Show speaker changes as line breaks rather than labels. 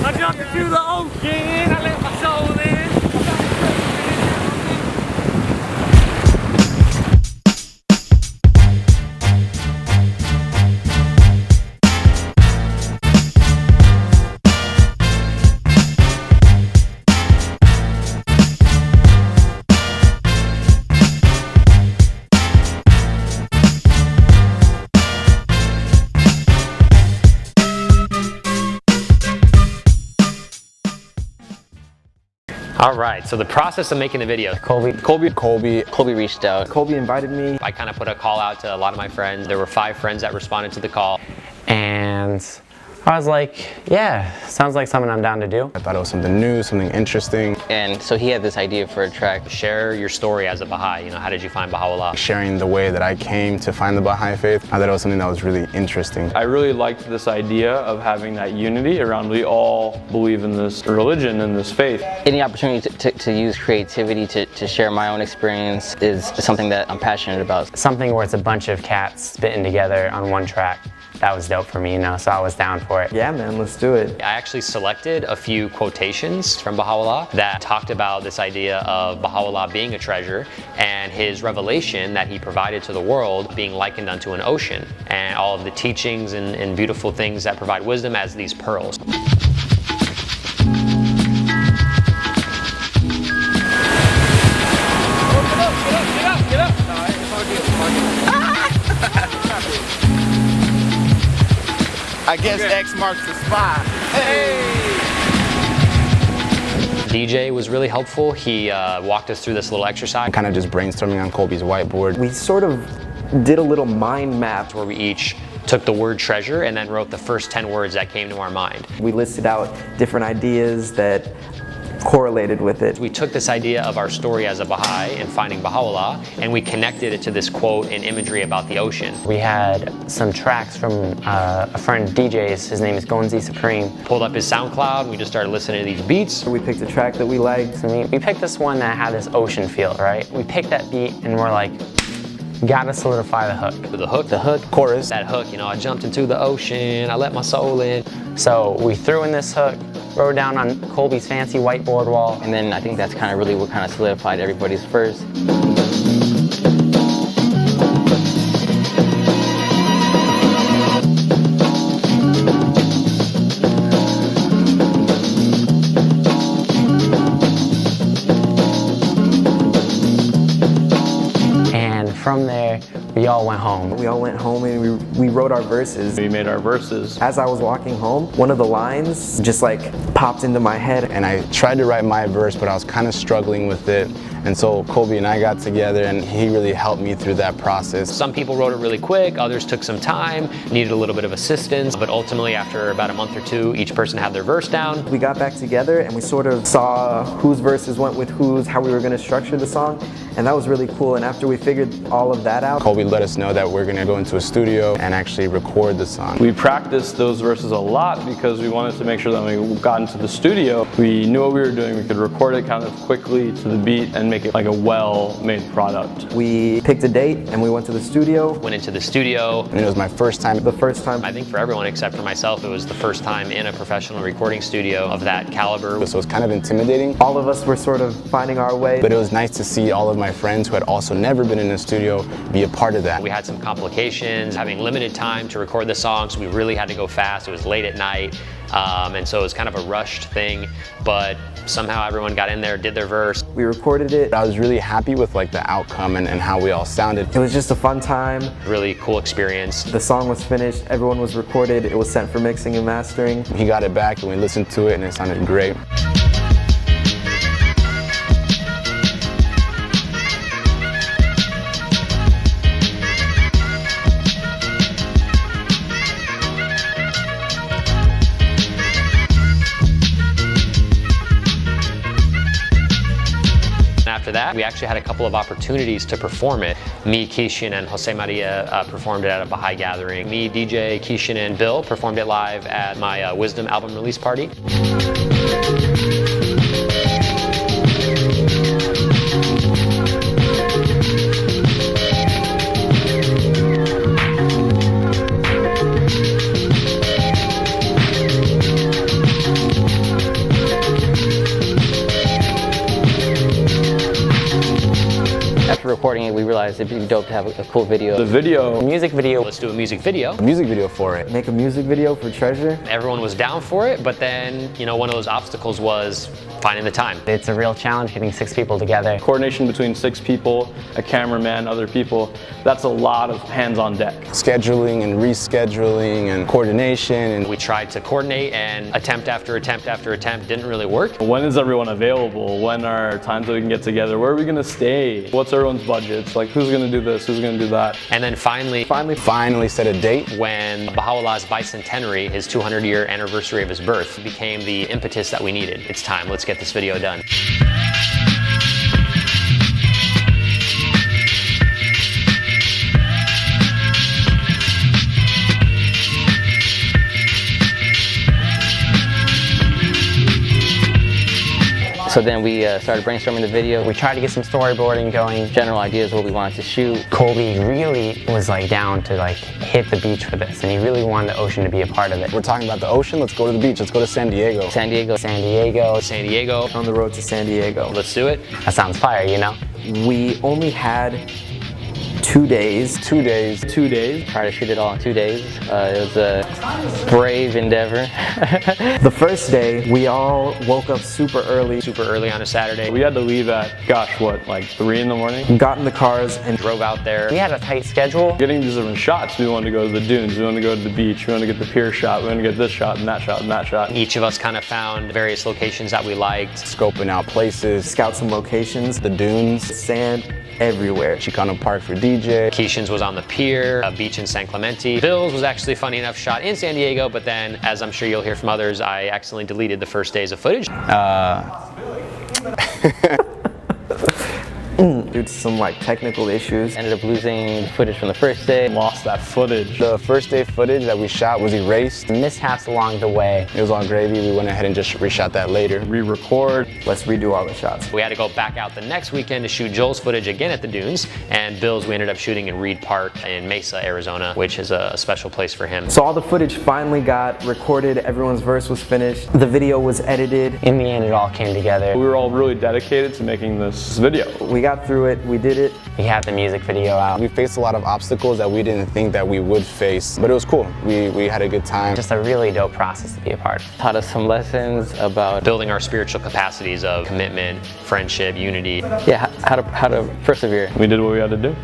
I jumped into the ocean, I let my soul in.
All right, so the process of making the video. Colby reached out.
Colby invited me.
I kind of put a call out to a lot of my friends. There were 5 friends that responded to the call. And I was like, yeah, sounds like something I'm down to do.
I thought it was something new, something interesting.
And so he had this idea for a track. Share your story as a Baha'i, you know, how did you find Baha'u'llah?
Sharing the way that I came to find the Baha'i Faith, I thought it was something that was really interesting.
I really liked this idea of having that unity around we all believe in this religion and this faith.
Any opportunity to use creativity to share my own experience is something that I'm passionate about. Something where it's a bunch of cats spitting together on one track. That was dope for me, you know, so I was down for it.
Yeah, man, let's do it.
I actually selected a few quotations from Baha'u'llah that talked about this idea of Baha'u'llah being a treasure and his revelation that he provided to the world being likened unto an ocean, and all of the teachings and beautiful things that provide wisdom as these pearls.
I guess X marks the spot. Hey!
DJ was really helpful. He walked us through this little exercise.
Kind of just brainstorming on Colby's whiteboard.
We sort of did a little mind map
where we each took the word treasure and then wrote the first 10 words that came to our mind.
We listed out different ideas that correlated with it.
We took this idea of our story as a Baha'i and finding Baha'u'llah, and we connected it to this quote and imagery about the ocean. We had some tracks from a friend DJ's, his name is Gonzi Supreme. Pulled up his SoundCloud and we just started listening to these beats.
We picked a track that we liked.
And we picked this one that had this ocean feel, right? We picked that beat and we're like, gotta solidify the hook. The hook, chorus. That hook, you know, I jumped into the ocean, I let my soul in. So we threw in this hook, wrote it down on Colby's fancy whiteboard wall. And then I think that's kind of really what kind of solidified everybody's first. From there, we all went home.
We all went home and we wrote our verses.
We made our verses.
As I was walking home, one of the lines just like popped into my head.
And I tried to write my verse, but I was kind of struggling with it. And so Colby and I got together and he really helped me through that process.
Some people wrote it really quick, others took some time, needed a little bit of assistance, but ultimately after about a month or 2, each person had their verse down.
We got back together and we sort of saw whose verses went with whose, how we were going to structure the song, and that was really cool. And after we figured all of that out,
Colby let us know that we're going to go into a studio and actually record the song.
We practiced those verses a lot because we wanted to make sure that when we got into the studio, we knew what we were doing, we could record it kind of quickly to the beat and make it like a well-made product.
We picked a date and we went to the studio.
Went into the studio.
And it was my first time.
The first time.
I think for everyone except for myself, it was the first time in a professional recording studio of that caliber.
So it was kind of intimidating.
All of us were sort of finding our way.
But it was nice to see all of my friends who had also never been in a studio be a part of that.
We had some complications, having limited time to record the song, so we really had to go fast. It was late at night, and so it was kind of a rushed thing, but somehow everyone got in there, did their verse.
We recorded it.
I was really happy with like the outcome and how we all sounded.
It was just a fun time.
Really cool experience.
The song was finished, everyone was recorded, it was sent for mixing and mastering.
He got it back and we listened to it and it sounded great.
After that, we actually had a couple of opportunities to perform it. Me, Keishan, and Jose Maria performed it at a Baha'i gathering. Me, DJ, Keishan, and Bill performed it live at my Wisdom album release party.
recording it, we realized it'd be dope to have a cool video.
The video,
Music video. Let's do a music video.
A music video for it.
Make a music video for Treasure.
Everyone was down for it, but then, you know, one of those obstacles was finding the time. It's a real challenge getting 6 people together.
coordination between 6 people, a cameraman, other people, that's a lot of hands on deck.
Scheduling and rescheduling and coordination. And
We tried to coordinate and attempt after attempt after attempt didn't really work.
When is everyone available? When are times that we can get together? Where are we gonna stay? What's everyone's budgets? Like, who's gonna do this? Who's gonna do that?
And then finally
Finally set a date.
when Baha'u'llah's Bicentenary, his 200-year anniversary of his birth, became the impetus that we needed. It's time, let's get this video done.
So then we started brainstorming the video.
We tried to get some storyboarding going.
General ideas of what we wanted to shoot.
Colby really was like down to like hit the beach for this, and he really wanted the ocean to be a part of it.
We're talking about the ocean, let's go to the beach, let's go to San Diego.
San Diego.
San Diego, San Diego.
On the road to San Diego.
Let's do it. That sounds fire, you know?
We only had 2 days.
2 days.
2 days.
Tried to shoot it all in 2 days. It was a brave endeavor.
The first day, we all woke up super early,
Super early on a Saturday.
We had to leave at, gosh, what, like 3 in the morning?
got in the cars and
Drove out there. We had a tight schedule.
Getting these different shots. We wanted to go to the dunes, we wanted to go to the beach, we wanted to get the pier shot, we wanted to get this shot and that shot and that shot.
Each of us kind of found various locations that we liked.
Scoping out places,
scout some locations.
the dunes,
Sand everywhere.
Chicano Park for DJ.
Keishan's was on the pier, a beach in San Clemente. Bill's was actually, funny enough, shot in San Diego, but then, as I'm sure you'll hear from others, I accidentally deleted the first days of footage.
Due to some like technical issues.
Ended up losing footage from the first day.
Lost that footage.
The first day footage that we shot was erased.
Mishaps along the way.
It was all gravy. We went ahead and just reshot that later.
Re-record.
Let's redo all the shots.
We had to go back out the next weekend to shoot Joel's footage again at the dunes, and Bill's we ended up shooting in Reed Park in Mesa, Arizona, which is a special place for him.
So all the footage finally got recorded, everyone's verse was finished, the video was edited.
In the end, it all came together.
We were all really dedicated to making this video.
We got through it, we did it.
We had the music video out.
We faced a lot of obstacles that we didn't think that we would face, but it was cool. We had a good time.
Just a really dope process to be a part of.
Taught us some lessons about
Building our spiritual capacities of commitment, friendship, unity.
how to persevere.
We did what we had to do.